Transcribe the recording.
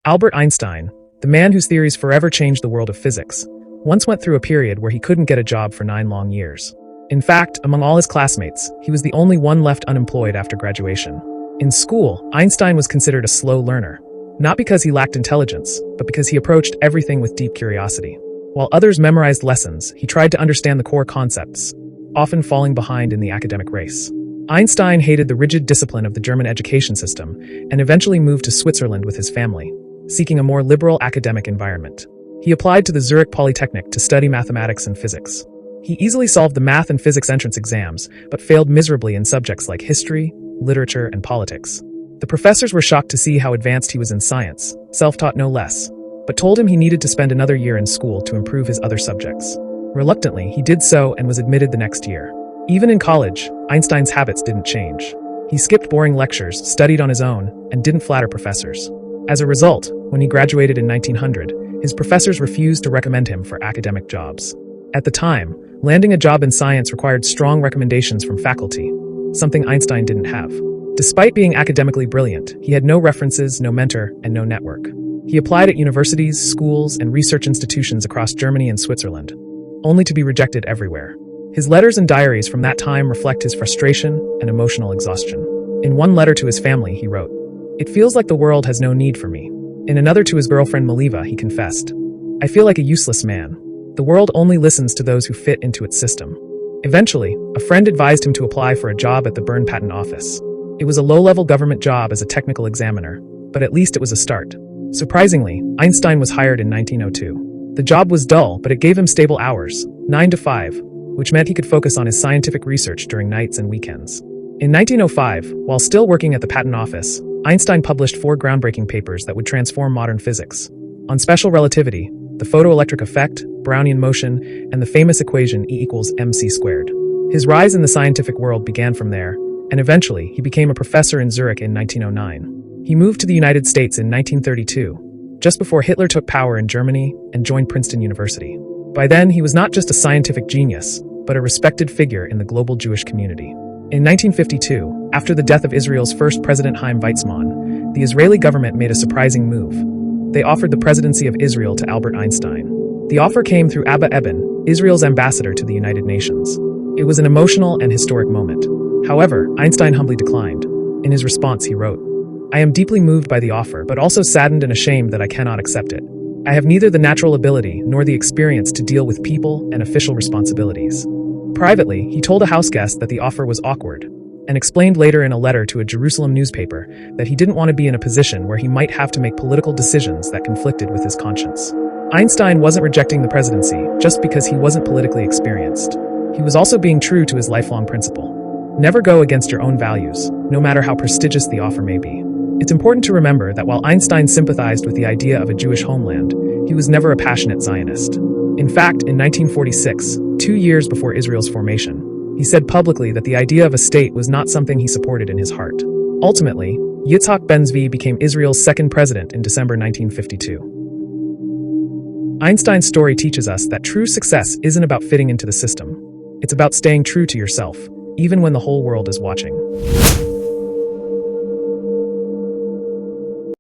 Albert Einstein, the man whose theories forever changed the world of physics, once went through a period where he couldn't get a job for 9 long years. In fact, among all his classmates, he was the only one left unemployed after graduation. In school, Einstein was considered a slow learner, not because he lacked intelligence, but because he approached everything with deep curiosity. While others memorized lessons, he tried to understand the core concepts, often falling behind in the academic race. Einstein hated the rigid discipline of the German education system and eventually moved to Switzerland with his family, seeking a more liberal academic environment. He applied to the Zurich Polytechnic to study mathematics and physics. He easily solved the math and physics entrance exams, but failed miserably in subjects like history, literature, and politics. The professors were shocked to see how advanced he was in science, self-taught no less, but told him he needed to spend another year in school to improve his other subjects. Reluctantly, he did so and was admitted the next year. Even in college, Einstein's habits didn't change. He skipped boring lectures, studied on his own, and didn't flatter professors. As a result, when he graduated in 1900, his professors refused to recommend him for academic jobs. At the time, landing a job in science required strong recommendations from faculty, something Einstein didn't have. Despite being academically brilliant, he had no references, no mentor, and no network. He applied at universities, schools, and research institutions across Germany and Switzerland, only to be rejected everywhere. His letters and diaries from that time reflect his frustration and emotional exhaustion. In one letter to his family, he wrote, "It feels like the world has no need for me." In another to his girlfriend Maliva, he confessed, "I feel like a useless man. The world only listens to those who fit into its system." Eventually, a friend advised him to apply for a job at the Bern patent office. It was a low-level government job as a technical examiner, but at least it was a start. Surprisingly, Einstein was hired in 1902. The job was dull, but it gave him stable hours, 9 to 5, which meant he could focus on his scientific research during nights and weekends. In 1905, while still working at the patent office, Einstein published 4 groundbreaking papers that would transform modern physics: on special relativity, the photoelectric effect, Brownian motion, and the famous equation E equals mc squared. His rise in the scientific world began from there, and eventually he became a professor in Zurich in 1909. He moved to the United States in 1932, just before Hitler took power in Germany, and joined Princeton University. By then, he was not just a scientific genius, but a respected figure in the global Jewish community. In 1952, after the death of Israel's first president Chaim Weizmann, the Israeli government made a surprising move. They offered the presidency of Israel to Albert Einstein. The offer came through Abba Eban, Israel's ambassador to the United Nations. It was an emotional and historic moment. However, Einstein humbly declined. In his response, he wrote, "I am deeply moved by the offer, but also saddened and ashamed that I cannot accept it. I have neither the natural ability nor the experience to deal with people and official responsibilities." Privately, he told a house guest that the offer was awkward, and explained later in a letter to a Jerusalem newspaper that he didn't want to be in a position where he might have to make political decisions that conflicted with his conscience. Einstein wasn't rejecting the presidency just because he wasn't politically experienced. He was also being true to his lifelong principle: never go against your own values, no matter how prestigious the offer may be. It's important to remember that while Einstein sympathized with the idea of a Jewish homeland, he was never a passionate Zionist. In fact, in 1946, 2 years before Israel's formation, he said publicly that the idea of a state was not something he supported in his heart. Ultimately, Yitzhak Ben-Zvi became Israel's second president in December 1952. Einstein's story teaches us that true success isn't about fitting into the system. It's about staying true to yourself, even when the whole world is watching.